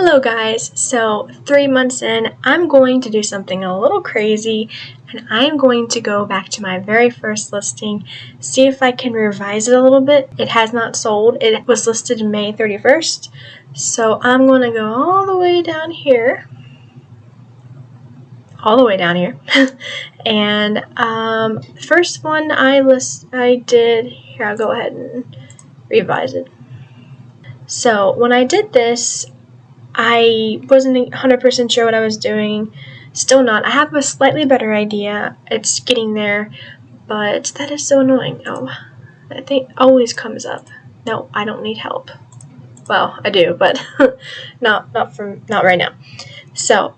Hello guys, so 3 months in, I'm going to do something a little crazy and I'm going to go back to my very first listing, see if I can revise it a little bit. It has not sold. It was listed May 31st, so I'm going to go all the way down here, and first one I did, here I'll go ahead and revise it. So when I did this, I wasn't 100% sure what I was doing. Still not. I have a slightly better idea. It's getting there, but that is so annoying. Oh, that thing always comes up. No, I don't need help. Well, I do, but not right now. So,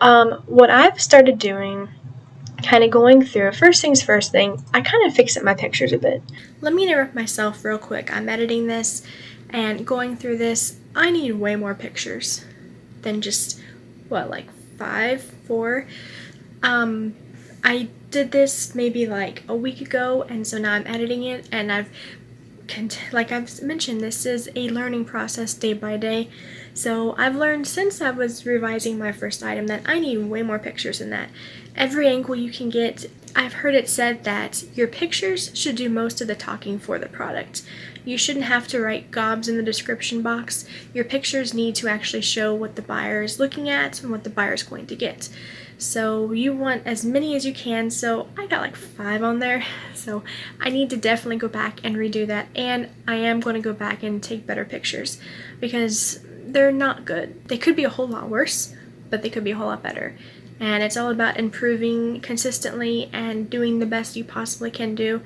what I've started doing, kind of going through, first thing, I kind of fix up my pictures a bit. Let me interrupt myself real quick. I'm editing this and going through this. I need way more pictures than just like 4. I did this maybe like a week ago, and so now I'm editing it, and like I've mentioned, this is a learning process day by day. So I've learned since I was revising my first item that I need way more pictures than that. Every angle you can get. I've heard it said that your pictures should do most of the talking for the product. You shouldn't have to write gobs in the description box. Your pictures need to actually show what the buyer is looking at and what the buyer is going to get. So you want as many as you can, so I got like 5 on there. So I need to definitely go back and redo that, and I am going to go back and take better pictures because they're not good. They could be a whole lot worse, but they could be a whole lot better. And it's all about improving consistently and doing the best you possibly can do.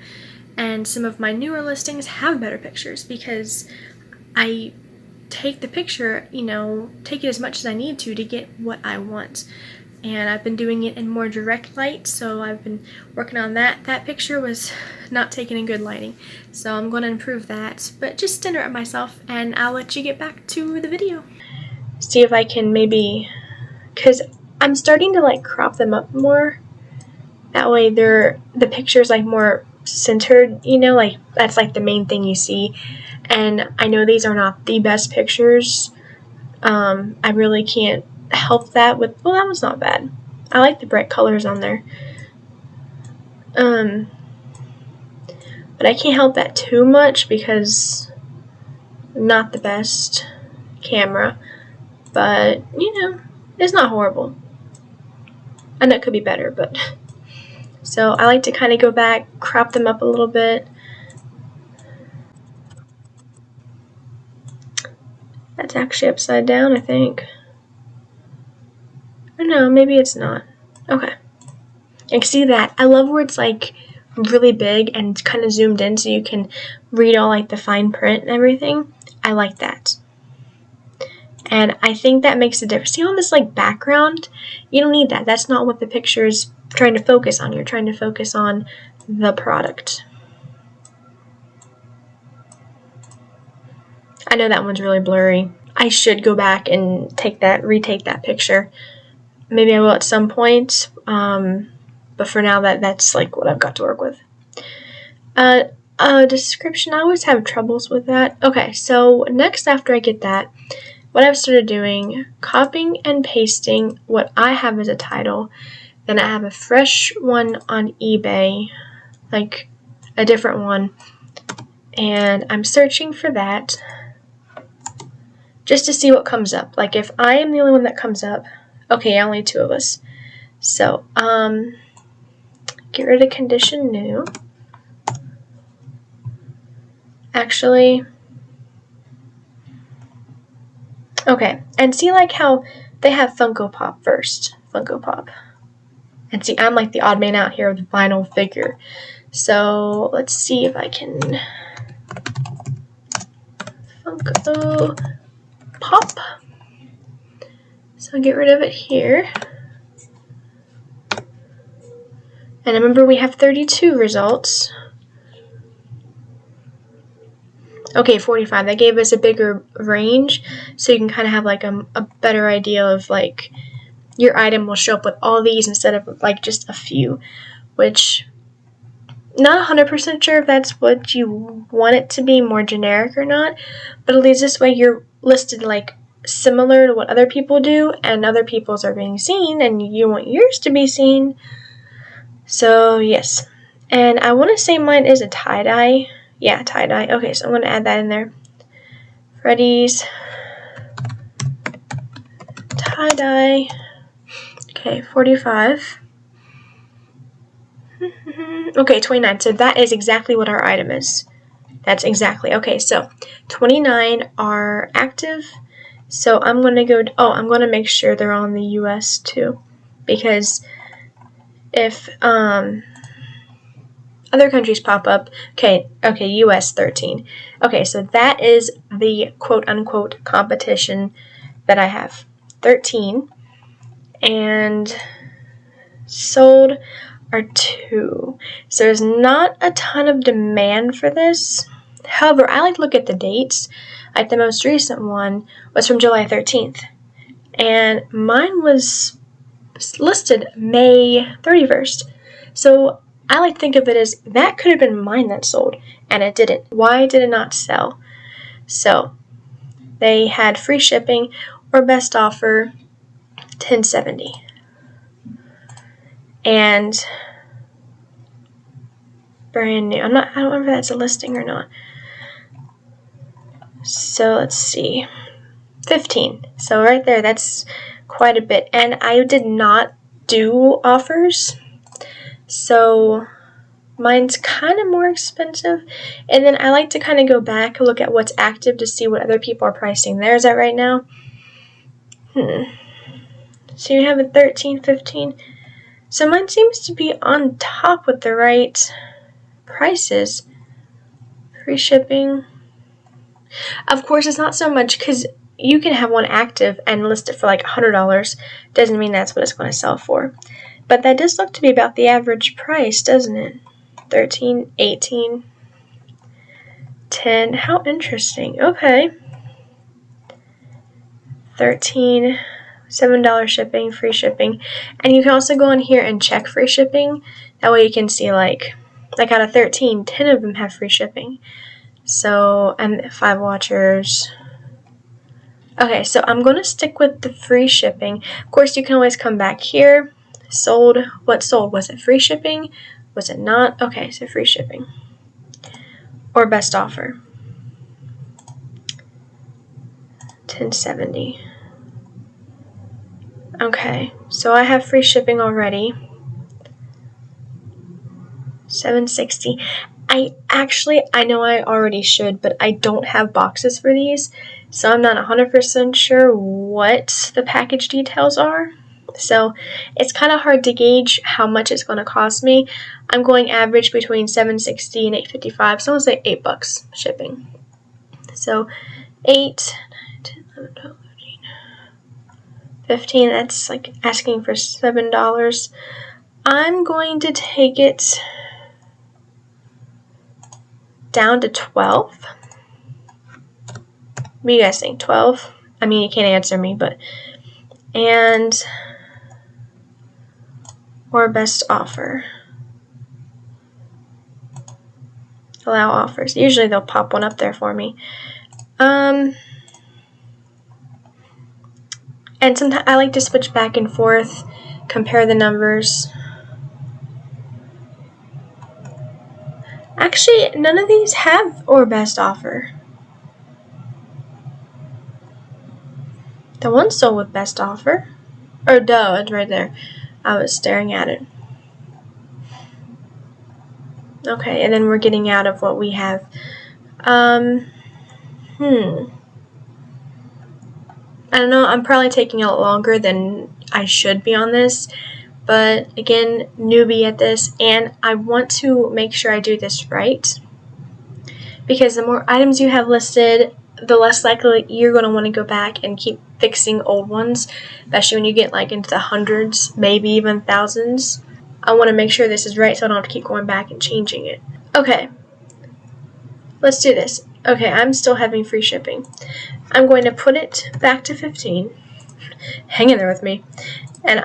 And some of my newer listings have better pictures because I take the picture, take it as much as I need to get what I want. And I've been doing it in more direct light, so I've been working on that. That picture was not taken in good lighting, so I'm going to improve that. But just interrupt myself, and I'll let you get back to the video. See if I can maybe, because I'm starting to like crop them up more. That way the picture's like more centered, like that's like the main thing you see. And I know these are not the best pictures. I really can't help that with, well, that was not bad. I like the bright colors on there. But I can't help that too much because I'm not the best camera. But, it's not horrible. I know it could be better, but so I like to kind of go back, crop them up a little bit. That's actually upside down, I think. Or no, maybe it's not. Okay. You can see that. I love where it's like really big and kind of zoomed in so you can read all like the fine print and everything. I like that. And I think that makes a difference. See all this like background? You don't need that. That's not what the picture is trying to focus on. You're trying to focus on the product. I know that one's really blurry. I should go back and retake that picture. Maybe I will at some point, but for now that's like what I've got to work with. Description, I always have troubles with that. Okay, so next after I get that, what I've started doing, copying and pasting what I have as a title. Then I have a fresh one on eBay, like a different one, and I'm searching for that just to see what comes up. Like if I am the only one that comes up, okay, only 2 of us. So, get rid of condition new. Actually, okay, and see like how they have Funko Pop first. Funko Pop. And see, I'm like the odd man out here with the vinyl figure. So, let's see if I can Funko Pop. So I'll get rid of it here. And remember we have 32 results. Okay, 45. That gave us a bigger range, so you can kind of have like a better idea of like your item will show up with all these instead of like just a few, which not 100% sure if that's what you want it to be, more generic or not, but at least this way you're listed like similar to what other people do, and other people's are being seen, and you want yours to be seen. So yes, and I want to say mine is a tie-dye. Yeah, tie-dye. Okay, so I'm going to add that in there. Freddy's tie-dye. Okay, 45. Okay, 29. So that is exactly what our item is. That's exactly. Okay, so 29 are active. So I'm going to go, I'm going to make sure they're on the US too. Because if other countries pop up, okay, US 13. Okay, so that is the quote-unquote competition that I have. 13. And sold are 2. So there's not a ton of demand for this. However, I like to look at the dates. Like the most recent one was from July 13th. And mine was listed May 31st. So I like to think of it as that could have been mine that sold, and it didn't. Why did it not sell? So they had free shipping or best offer, $10.70. And brand new. I don't remember if that's a listing or not. So let's see. 15. So right there, that's quite a bit. And I did not do offers. So mine's kind of more expensive. And then I like to kind of go back and look at what's active to see what other people are pricing theirs at right now. So you have a 13, 15. So mine seems to be on top with the right prices. Free shipping. Of course, it's not so much because you can have one active and list it for like $100. Doesn't mean that's what it's going to sell for. But that does look to be about the average price, doesn't it? 13, 18, 10. How interesting. Okay. 13, $7 shipping, free shipping. And you can also go in here and check free shipping. That way you can see like out of 13, 10 of them have free shipping. So, and 5 watchers. Okay, so I'm going to stick with the free shipping. Of course, you can always come back here. Sold. What sold? Was it free shipping? Was it not? Okay, so free shipping. Or best offer. $10.70. Okay, so I have free shipping already. $7.60. I know I already should, but I don't have boxes for these, so I'm not 100% sure what the package details are. So it's kind of hard to gauge how much it's going to cost me. I'm going average between $7.60 and $8.55, so I'm going to say $8 shipping. So 8, 9, 10, 11, 12, 13, 15, that's like asking for $7. I'm going to take it down to 12. What do you guys think? 12? I mean, you can't answer me, but or best offer. Allow offers. Usually they'll pop one up there for me. And sometimes I like to switch back and forth, compare the numbers. Actually, none of these have or best offer. The one sold with best offer. Or duh, it's right there. I was staring at it. Okay, and then we're getting out of what we have. I don't know, I'm probably taking a lot longer than I should be on this. But again, newbie at this, and I want to make sure I do this right. Because the more items you have listed, the less likely you're going to want to go back and keep fixing old ones, especially when you get like into the hundreds, maybe even thousands. I want to make sure this is right so I don't have to keep going back and changing it. Okay, let's do this. Okay, I'm still having free shipping. I'm going to put it back to 15. Hang in there with me. And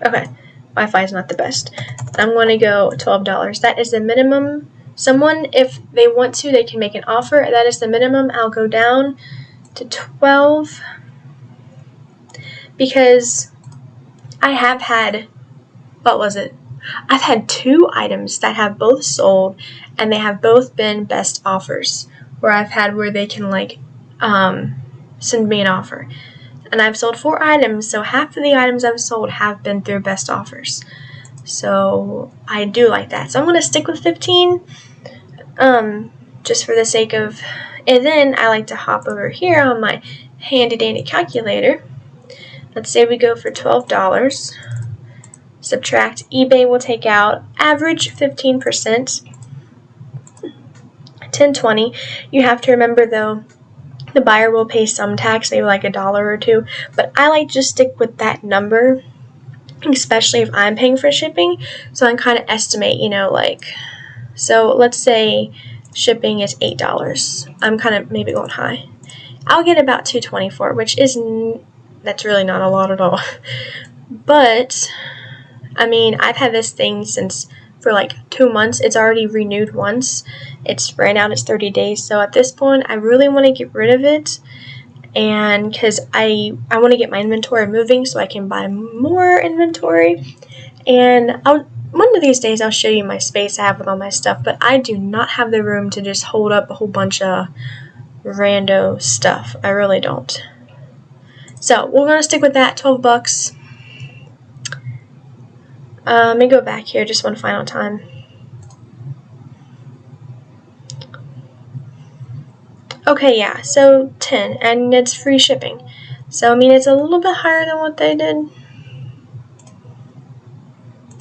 okay, Wi-Fi is not the best. I'm going to go $12. That is the minimum. Someone, if they want to, they can make an offer. That is the minimum. I'll go down to 12 because I have had, what was it? I've had 2 items that have both sold and they have both been best offers where they can send me an offer. And I've sold 4 items, so half of the items I've sold have been through best offers. So I do like that. So I'm going to stick with 15 just for the sake of, and then I like to hop over here on my handy dandy calculator. Let's say we go for $12. Subtract eBay will take out average 15%, $10.20. You have to remember though, the buyer will pay some tax, maybe like $1 or $2, but I like to just stick with that number, especially if I'm paying for shipping. So I can kind of estimate, so let's say shipping is $8. I'm kind of maybe going high. I'll get about $2.24, which that's really not a lot at all. But I mean, I've had this thing for like 2 months. It's already renewed once. It's right now, it's 30 days. So at this point, I really want to get rid of it. And because I want to get my inventory moving so I can buy more inventory. And one of these days I'll show you my space I have with all my stuff. But I do not have the room to just hold up a whole bunch of rando stuff. I really don't. So we're going to stick with that, $12. Let me go back here just one final time. Okay, yeah, so 10, and it's free shipping. So, I mean, it's a little bit higher than what they did.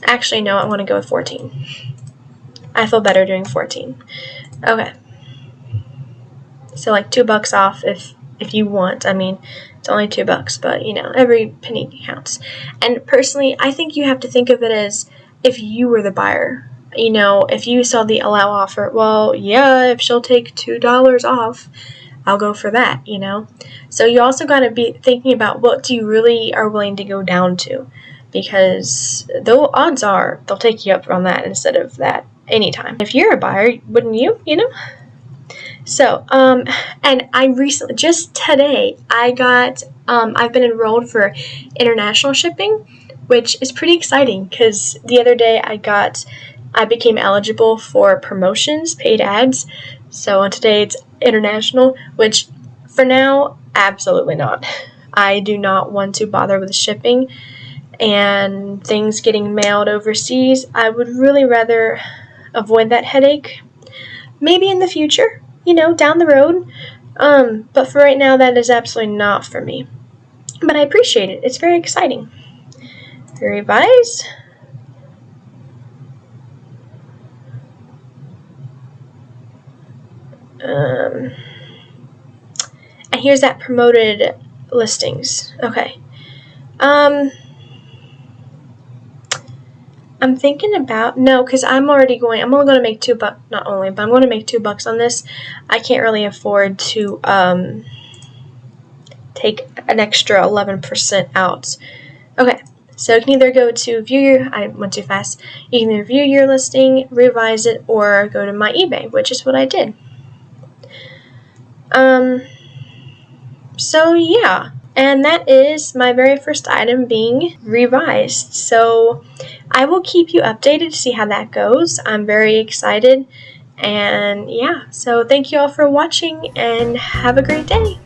Actually, no, I want to go with 14. I feel better doing 14. Okay. So, like, $2 off if you want. I mean, it's only $2, but, every penny counts. And personally, I think you have to think of it as if you were the buyer. If you saw the allow offer, well, yeah, if she'll take $2 off, I'll go for that, So you also got to be thinking about what you really are willing to go down to, because the odds are they'll take you up on that instead of that anytime. If you're a buyer, wouldn't you, So, and I recently, just today, I've been enrolled for international shipping, which is pretty exciting because the other day I became eligible for promotions, paid ads. So today it's international, which for now, absolutely not. I do not want to bother with shipping and things getting mailed overseas. I would really rather avoid that headache. Maybe in the future, down the road. But for right now, that is absolutely not for me. But I appreciate it. It's very exciting. Revise. And here's that promoted listings. Okay. I'm thinking about, no, because I'm only going to make $2, not only, but I'm going to make $2 on this. I can't really afford to take an extra 11% out. Okay, so you can either go to I went too fast. You can either view your listing, revise it, or go to my eBay, which is what I did. So yeah. And that is my very first item being revised. So I will keep you updated to see how that goes. I'm very excited. And yeah, so thank you all for watching and have a great day.